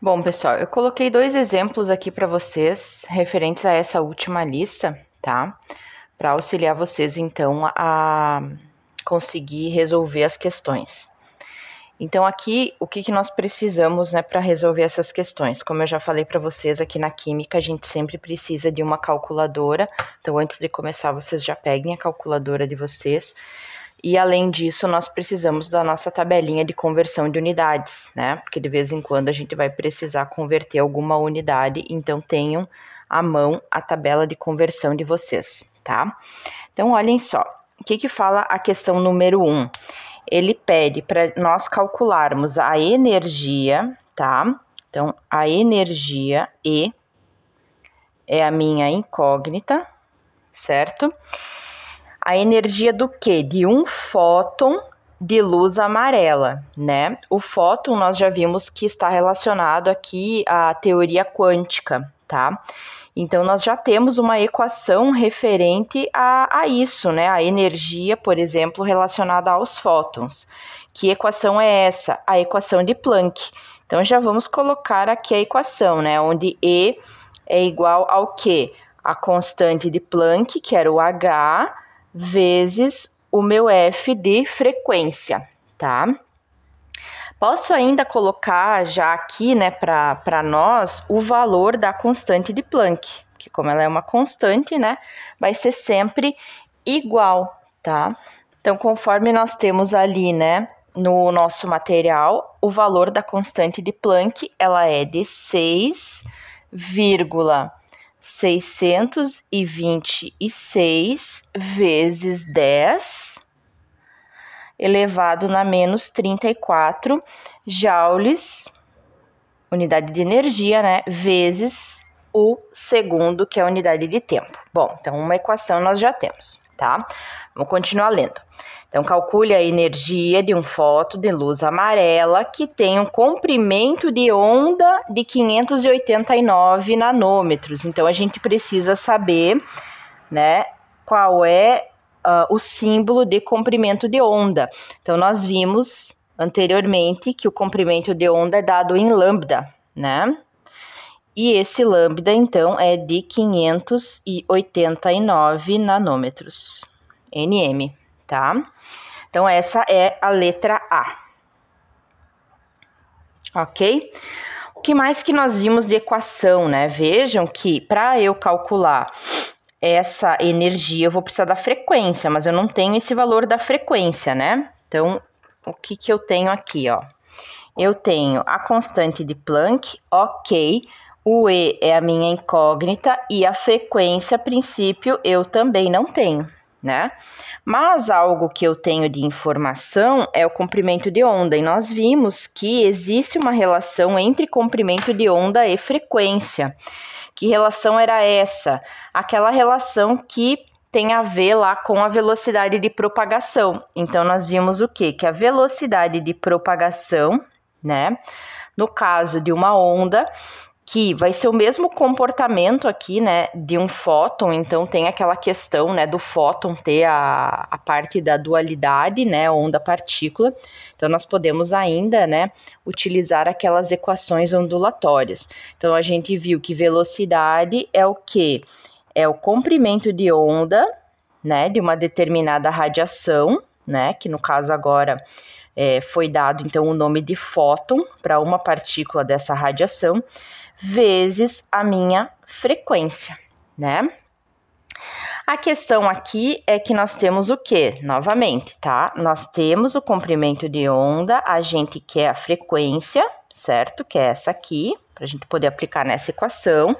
Bom, pessoal, eu coloquei dois exemplos aqui para vocês referentes a essa última lista, tá? Para auxiliar vocês, então, a conseguir resolver as questões. Então, aqui, o que nós precisamos, né, para resolver essas questões? Como eu já falei para vocês, aqui na Química, a gente sempre precisa de uma calculadora. Então, antes de começar, vocês já peguem a calculadora de vocês. E, além disso, nós precisamos da nossa tabelinha de conversão de unidades, né? Porque, de vez em quando, a gente vai precisar converter alguma unidade. Então, tenham à mão a tabela de conversão de vocês, tá? Então, olhem só. O que fala a questão número 1? Ele pede para nós calcularmos a energia, tá? Então, a energia E é a minha incógnita, certo? A energia do quê? De um fóton de luz amarela, né? O fóton nós já vimos que está relacionado aqui à teoria quântica, tá? Então, nós já temos uma equação referente a isso, né? A energia, por exemplo, relacionada aos fótons. Que equação é essa? A equação de Planck. Então, já vamos colocar aqui a equação, né? Onde E é igual ao quê? A constante de Planck, que era o H, vezes o meu F de frequência, tá? Posso ainda colocar já aqui, né, para nós, o valor da constante de Planck, que como ela é uma constante, né, vai ser sempre igual, tá? Então, conforme nós temos ali, né, no nosso material, o valor da constante de Planck, ela é de 6,626 vezes 10 elevado na menos 34 joules, unidade de energia, né, vezes o segundo, que é a unidade de tempo. Bom, então uma equação nós já temos, tá? Vamos continuar lendo. Então, calcule a energia de um fóton de luz amarela que tem um comprimento de onda de 589 nanômetros. Então, a gente precisa saber, né, qual é o símbolo de comprimento de onda. Então, nós vimos anteriormente que o comprimento de onda é dado em lambda, né? E esse lambda, então, é de 589 nanômetros, nm, tá? Então, essa é a letra A. Ok? O que mais que nós vimos de equação, né? Vejam que para eu calcular essa energia, eu vou precisar da frequência, mas eu não tenho esse valor da frequência, né? Então, o que eu tenho aqui, ó? Eu tenho a constante de Planck, ok, o E é a minha incógnita e a frequência, a princípio, eu também não tenho, né? Mas algo que eu tenho de informação é o comprimento de onda, e nós vimos que existe uma relação entre comprimento de onda e frequência. Que relação era essa? Aquela relação que tem a ver lá com a velocidade de propagação. Então, nós vimos o quê? Que a velocidade de propagação, né, no caso de uma onda, que vai ser o mesmo comportamento aqui, né, de um fóton, então tem aquela questão, né, do fóton ter a parte da dualidade, né, onda-partícula, então nós podemos ainda, né, utilizar aquelas equações ondulatórias. Então a gente viu que velocidade é o quê? É o comprimento de onda, né, de uma determinada radiação, né, que no caso agora foi dado então o nome de fóton para uma partícula dessa radiação, vezes a minha frequência, né? A questão aqui é que nós temos o quê? Novamente, tá? Nós temos o comprimento de onda, a gente quer a frequência, certo? Que é essa aqui, para a gente poder aplicar nessa equação,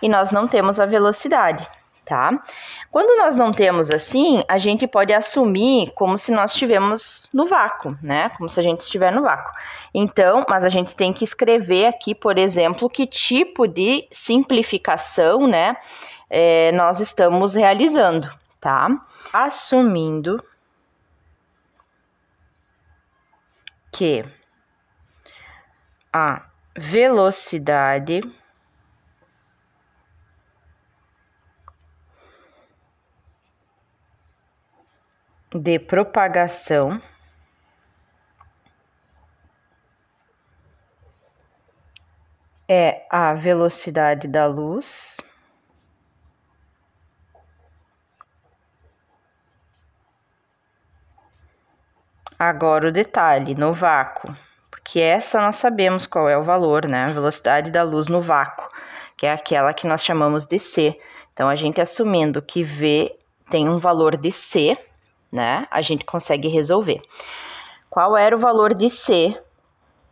e nós não temos a velocidade, tá? Quando nós não temos assim, a gente pode assumir como se nós estivéssemos no vácuo, né? Como se a gente estiver no vácuo. Então, mas a gente tem que escrever aqui, por exemplo, que tipo de simplificação, né, nós estamos realizando, tá? Assumindo que a velocidade de propagação é a velocidade da luz agora o detalhe, no vácuo, porque essa nós sabemos qual é o valor, né? A velocidade da luz no vácuo, que é aquela que nós chamamos de C. Então, a gente assumindo que V tem um valor de C, né? A gente consegue resolver. Qual era o valor de C,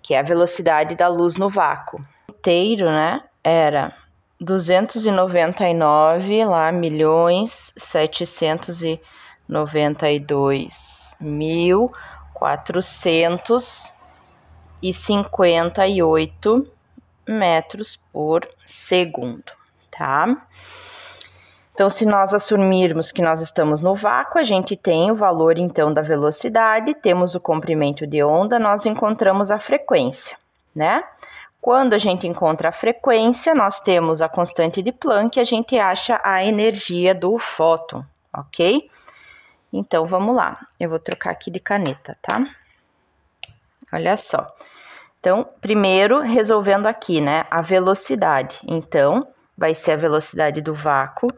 que é a velocidade da luz no vácuo? Inteiro, né? Era 299 lá, milhões 792.458 metros por segundo, tá? Então, se nós assumirmos que nós estamos no vácuo, a gente tem o valor, então, da velocidade, temos o comprimento de onda, nós encontramos a frequência, né? Quando a gente encontra a frequência, nós temos a constante de Planck e a gente acha a energia do fóton, ok? Então, vamos lá. Eu vou trocar aqui de caneta, tá? Olha só. Então, primeiro, resolvendo aqui, né, a velocidade. Então, vai ser a velocidade do vácuo,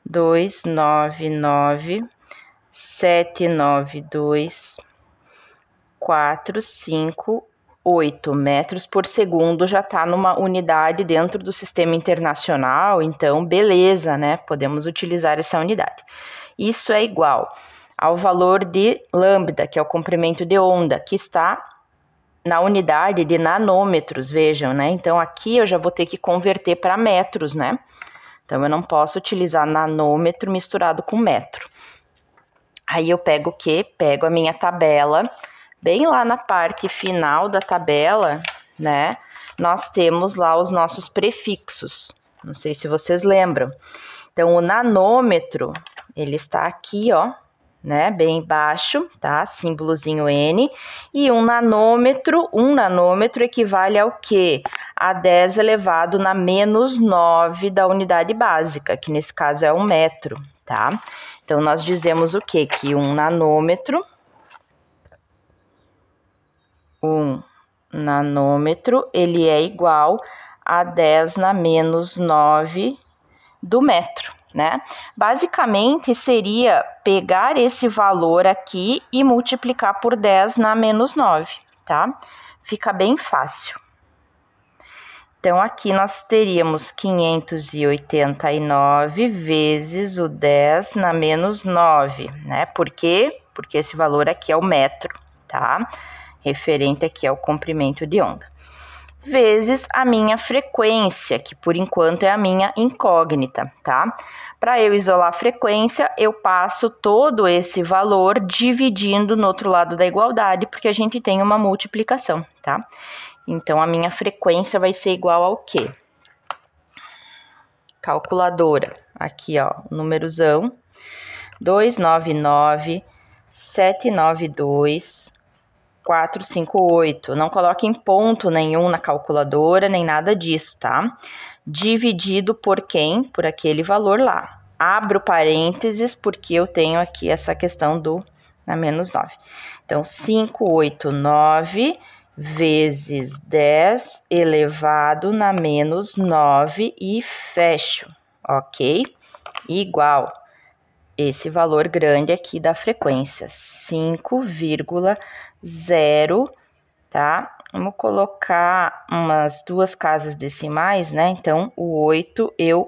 299.792.458 metros por segundo, já está numa unidade dentro do sistema internacional, então, beleza, né, podemos utilizar essa unidade. Isso é igual ao valor de lambda, que é o comprimento de onda, que está na unidade de nanômetros, vejam, né? Então, aqui eu já vou ter que converter para metros, né? Então, eu não posso utilizar nanômetro misturado com metro. Aí, eu pego o quê? Pego a minha tabela. Bem lá na parte final da tabela, né? Nós temos lá os nossos prefixos. Não sei se vocês lembram. Então, o nanômetro, ele está aqui, ó, né, bem baixo, tá, símbolozinho N, e um nanômetro equivale ao quê? A 10 elevado na menos 9 da unidade básica, que nesse caso é um metro, tá? Então, nós dizemos o quê? Que um nanômetro, ele é igual a 10 na menos 9 do metro, né? Basicamente, seria pegar esse valor aqui e multiplicar por 10 na menos 9, tá? Fica bem fácil. Então, aqui nós teríamos 589 vezes o 10 na menos 9, né? Por quê? Porque esse valor aqui é o metro, tá? Referente aqui ao comprimento de onda. Vezes a minha frequência, que por enquanto é a minha incógnita, tá? Para eu isolar a frequência, eu passo todo esse valor dividindo no outro lado da igualdade, porque a gente tem uma multiplicação, tá? Então, a minha frequência vai ser igual ao quê? Calculadora, aqui ó, númerozão, 299.792.458. Não coloque em ponto nenhum na calculadora, nem nada disso, tá? Dividido por quem? Por aquele valor lá. Abro parênteses, porque eu tenho aqui essa questão do na menos 9. Então, 589 vezes 10 elevado na menos 9 e fecho, ok? Igual esse valor grande aqui da frequência, 5,0, tá? Vamos colocar umas 2 casas decimais, né? Então, o 8 eu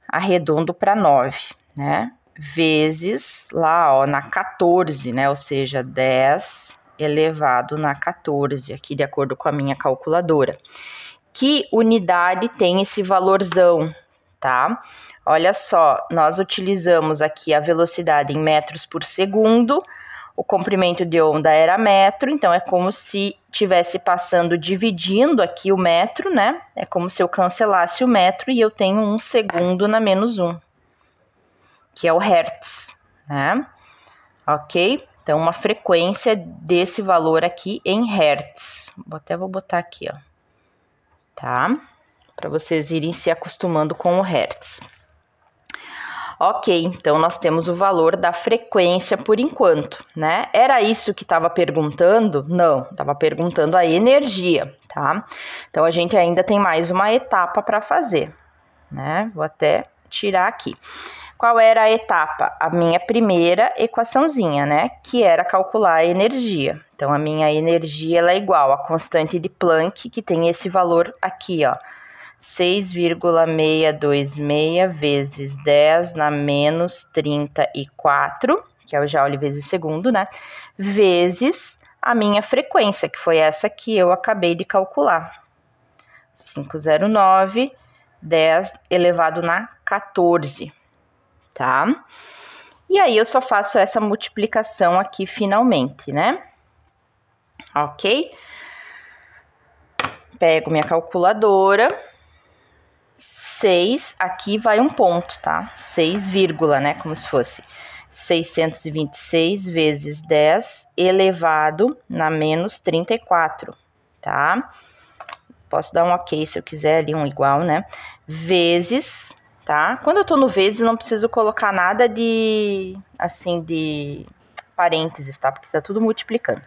arredondo para 9, né? Vezes lá, ó, na 14, né? Ou seja, 10 elevado na 14, aqui de acordo com a minha calculadora. Que unidade tem esse valorzão, tá? Olha só, nós utilizamos aqui a velocidade em metros por segundo, o comprimento de onda era metro, então é como se tivesse passando, dividindo aqui o metro, né? É como se eu cancelasse o metro e eu tenho 1 segundo na menos 1, que é o hertz, né? Ok? Então, uma frequência desse valor aqui em hertz. Até vou botar aqui, ó. Tá? Para vocês irem se acostumando com o hertz. Ok, então nós temos o valor da frequência por enquanto, né? Era isso que estava perguntando? Não, estava perguntando a energia, tá? Então a gente ainda tem mais uma etapa para fazer, né? Vou até tirar aqui. Qual era a etapa? A minha primeira equaçãozinha, né? Que era calcular a energia. Então a minha energia ela é igual à constante de Planck, que tem esse valor aqui, ó. 6,626 vezes 10 na menos 34, que é o joule vezes segundo, né? Vezes a minha frequência, que foi essa que eu acabei de calcular. 509, 10 elevado na 14, tá? E aí eu só faço essa multiplicação aqui finalmente, né? Ok? Pego minha calculadora. 6, aqui vai um ponto, tá? 6, né? Como se fosse 626 vezes 10 elevado na menos 34, tá? Posso dar um ok se eu quiser ali, um igual, né? Vezes, tá? Quando eu tô no vezes, não preciso colocar nada de, assim, de parênteses, tá? Porque tá tudo multiplicando.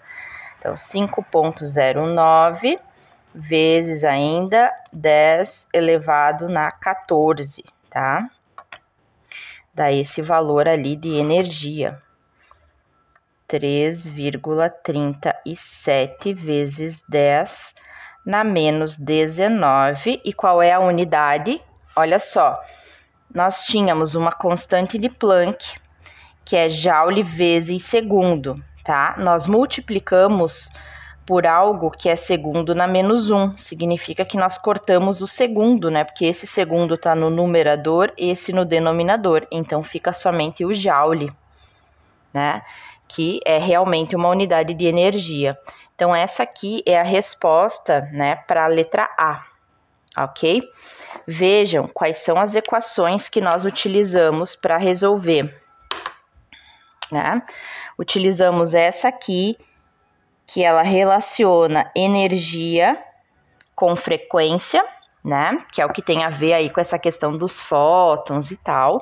Então, 5,09 vezes ainda 10 elevado na 14, tá? Dá esse valor ali de energia. 3,37 vezes 10 na menos 19. E qual é a unidade? Olha só, nós tínhamos uma constante de Planck, que é joule vezes segundo, tá? Nós multiplicamos por algo que é segundo na menos 1. Significa que nós cortamos o segundo, né? Porque esse segundo está no numerador, esse no denominador. Então, fica somente o joule, né? Que é realmente uma unidade de energia. Então, essa aqui é a resposta, né, para a letra A, ok? Vejam quais são as equações que nós utilizamos para resolver, né? Utilizamos essa aqui, que ela relaciona energia com frequência, né? Que é o que tem a ver aí com essa questão dos fótons e tal.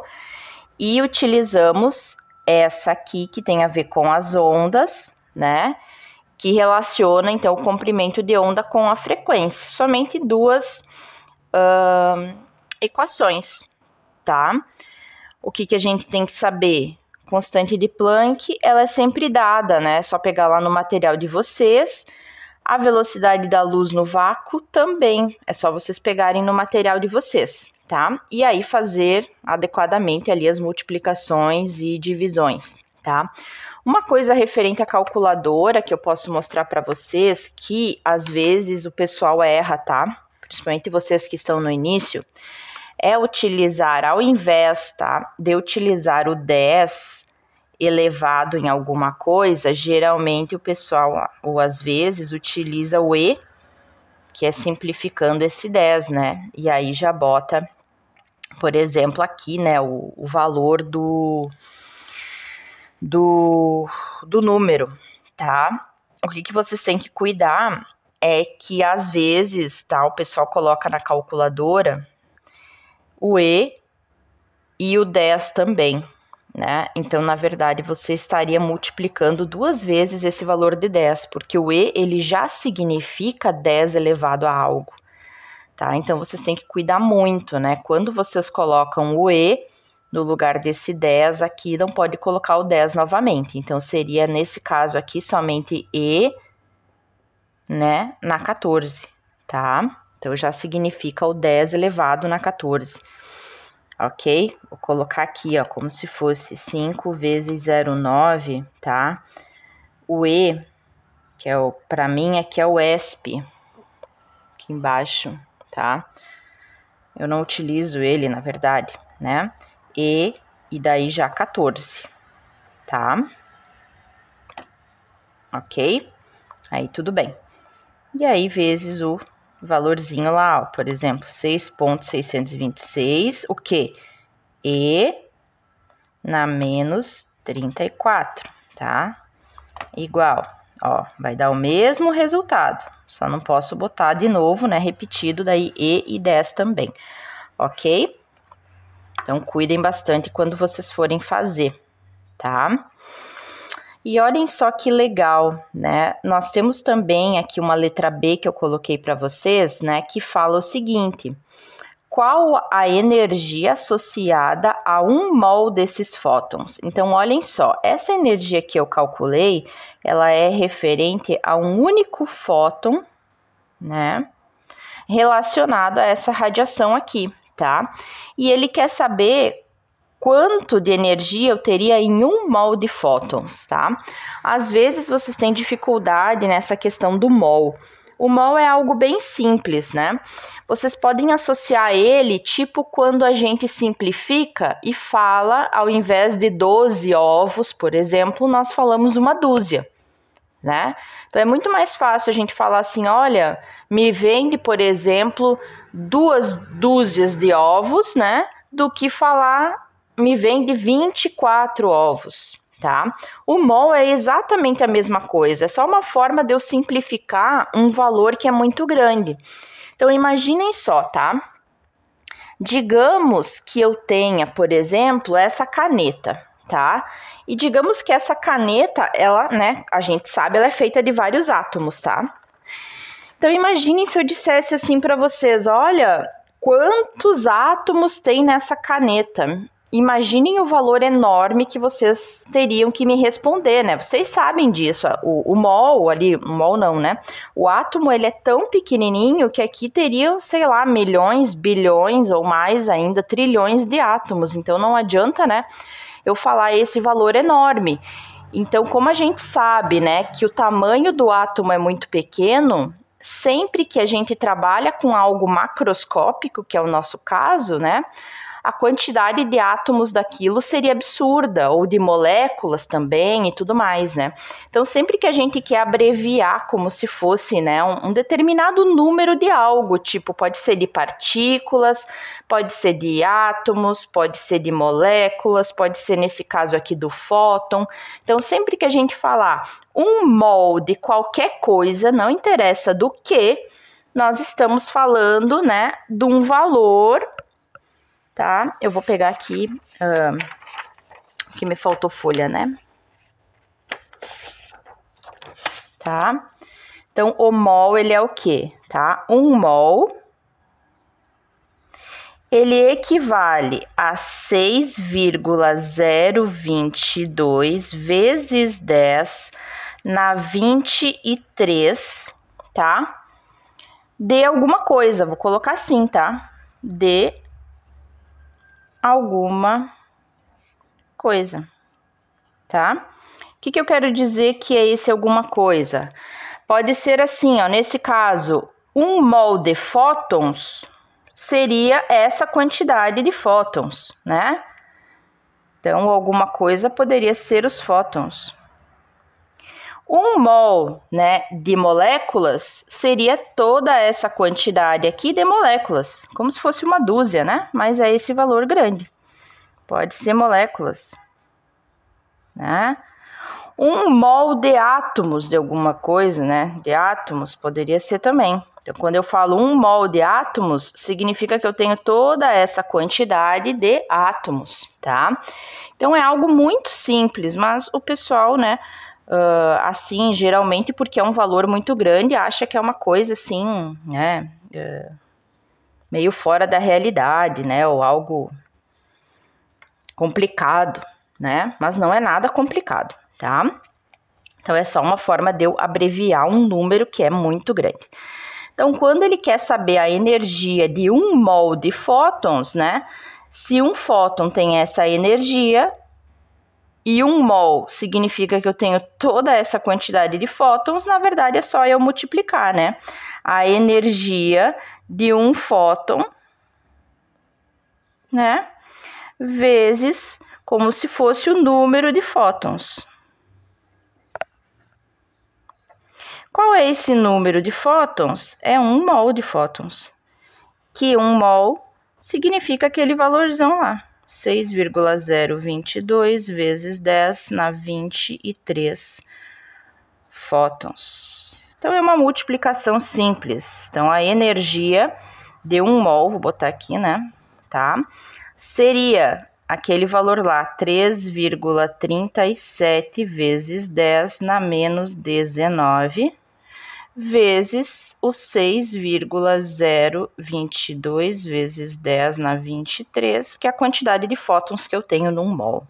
E utilizamos essa aqui, que tem a ver com as ondas, né? Que relaciona, então, o comprimento de onda com a frequência. Somente duas equações, tá? O que a gente tem que saber? Constante de Planck, ela é sempre dada, né? É só pegar lá no material de vocês. A velocidade da luz no vácuo também, é só vocês pegarem no material de vocês, tá? E aí fazer adequadamente ali as multiplicações e divisões, tá? Uma coisa referente à calculadora que eu posso mostrar para vocês, que às vezes o pessoal erra, tá? Principalmente vocês que estão no início, é utilizar, ao invés, tá, de utilizar o 10 elevado em alguma coisa, geralmente o pessoal, ou às vezes, utiliza o E, que é simplificando esse 10, né? E aí já bota, por exemplo, aqui, né, o valor do número, tá? O que vocês têm que cuidar é que, às vezes, tá, o pessoal coloca na calculadora o E e o 10 também, né? Então, na verdade, você estaria multiplicando duas vezes esse valor de 10, porque o E, ele já significa 10 elevado a algo, tá? Então, vocês têm que cuidar muito, né? Quando vocês colocam o E no lugar desse 10 aqui, não pode colocar o 10 novamente. Então, seria, nesse caso aqui, somente E, né, na 14, tá? Então, já significa o 10 elevado na 14. Ok? Vou colocar aqui, ó, como se fosse 5 vezes 0,9, tá? O E, que é o, pra mim, aqui é o ESP, aqui embaixo, tá? Eu não utilizo ele, na verdade, né? E daí já 14, tá? Ok? Aí tudo bem. E aí, vezes o valorzinho lá, ó, por exemplo, 6,626, o quê? E na menos 34, tá? Igual, ó, vai dar o mesmo resultado, só não posso botar de novo, né, repetido, daí E e 10 também, ok? Então, cuidem bastante quando vocês forem fazer, tá? E olhem só que legal, né? Nós temos também aqui uma letra B que eu coloquei para vocês, né? Que fala o seguinte: qual a energia associada a 1 mol desses fótons? Então, olhem só, essa energia que eu calculei, ela é referente a um único fóton, né? Relacionado a essa radiação aqui, tá? E ele quer saber quanto de energia eu teria em 1 mol de fótons, tá? Às vezes vocês têm dificuldade nessa questão do mol. O mol é algo bem simples, né? Vocês podem associar ele tipo quando a gente simplifica e fala, ao invés de 12 ovos, por exemplo, nós falamos uma dúzia, né? Então é muito mais fácil a gente falar assim, olha, me vende, por exemplo, 2 dúzias de ovos, né? Do que falar, me vende 24 ovos, tá? O mol é exatamente a mesma coisa, é só uma forma de eu simplificar um valor que é muito grande. Então imaginem só, tá? Digamos que eu tenha, por exemplo, essa caneta, tá? E digamos que essa caneta, ela, né, a gente sabe, ela é feita de vários átomos, tá? Então imaginem se eu dissesse assim para vocês, olha, quantos átomos tem nessa caneta? Imaginem o valor enorme que vocês teriam que me responder, né? Vocês sabem disso, o mol ali, o mol não, né? O átomo, ele é tão pequenininho que aqui teriam, sei lá, milhões, bilhões ou mais ainda, trilhões de átomos. Então não adianta, né, eu falar esse valor enorme. Então, como a gente sabe, né, que o tamanho do átomo é muito pequeno, sempre que a gente trabalha com algo macroscópico, que é o nosso caso, né, a quantidade de átomos daquilo seria absurda, ou de moléculas também e tudo mais, né? Então, sempre que a gente quer abreviar como se fosse, né, um determinado número de algo, tipo, pode ser de partículas, pode ser de átomos, pode ser de moléculas, pode ser nesse caso aqui do fóton. Então, sempre que a gente falar 1 mol de qualquer coisa, não interessa do que, nós estamos falando, né, de um valor, tá? Eu vou pegar aqui, que me faltou folha, né? Tá? Então, o mol, ele é o quê? Tá? 1 mol, ele equivale a 6,022 vezes 10 na 23, tá? De alguma coisa, vou colocar assim, tá? De alguma coisa, tá? O que eu quero dizer que é esse alguma coisa? Pode ser assim, ó, nesse caso, 1 mol de fótons seria essa quantidade de fótons, né? Então, alguma coisa poderia ser os fótons. 1 mol, né, de moléculas seria toda essa quantidade aqui de moléculas, como se fosse uma dúzia, né? Mas é esse valor grande. Pode ser moléculas, né? 1 mol de átomos de alguma coisa, né? De átomos poderia ser também. Então, quando eu falo 1 mol de átomos, significa que eu tenho toda essa quantidade de átomos, tá? Então, é algo muito simples, mas o pessoal, né, assim, geralmente, porque é um valor muito grande, acha que é uma coisa, assim, né, meio fora da realidade, né, ou algo complicado, né, mas não é nada complicado, tá? Então, é só uma forma de eu abreviar um número que é muito grande. Então, quando ele quer saber a energia de 1 mol de fótons, né? Se um fóton tem essa energia e 1 mol significa que eu tenho toda essa quantidade de fótons, na verdade é só eu multiplicar, né? A energia de um fóton, né? Vezes como se fosse o número de fótons. Qual é esse número de fótons? É 1 mol de fótons, que 1 mol significa aquele valorzão lá, 6,022 vezes 10 na 23 fótons. Então, é uma multiplicação simples. Então, a energia de 1 mol, vou botar aqui, né, tá? seria aquele valor lá, 3,37 vezes 10 na menos 19, vezes o 6,022 vezes 10 na 23, que é a quantidade de fótons que eu tenho num mol.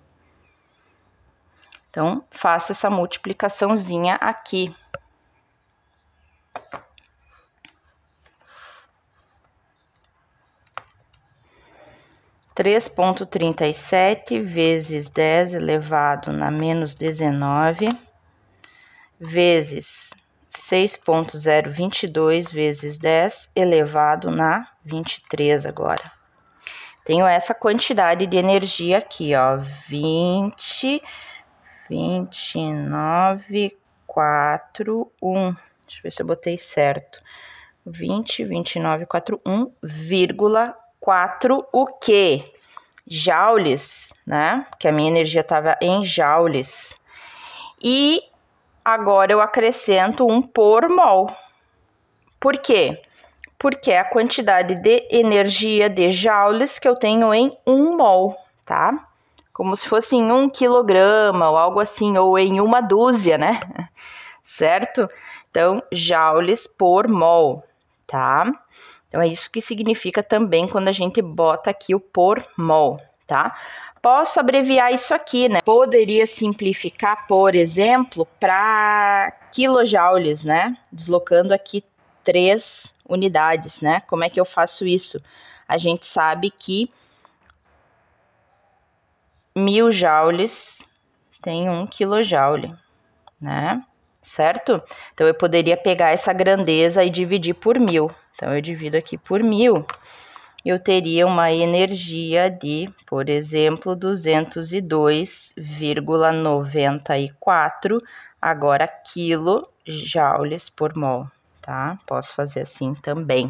Então, faço essa multiplicaçãozinha aqui. Três ponto 37 vezes 10 elevado na menos 19 vezes 6,022 vezes 10 elevado na 23 agora. Tenho essa quantidade de energia aqui, ó, 29,41. Deixa eu ver se eu botei certo. 29,41,4 o quê? Joules, né? Que a minha energia estava em joules. E agora eu acrescento um por mol. Por quê? Porque é a quantidade de energia de joules que eu tenho em 1 mol, tá? Como se fosse em 1 quilograma ou algo assim, ou em 1 dúzia, né? Certo? Então, joules por mol, tá? Então, é isso que significa também quando a gente bota aqui o por mol, tá? Posso abreviar isso aqui, né? Poderia simplificar, por exemplo, para quilojoules, né? Deslocando aqui 3 unidades, né? Como é que eu faço isso? A gente sabe que 1000 joules tem 1 quilojoule, né? Certo? Então, eu poderia pegar essa grandeza e dividir por 1000. Então, eu divido aqui por 1000. Eu teria uma energia de, por exemplo, 202,94 agora quilojoules por mol, tá? Posso fazer assim também.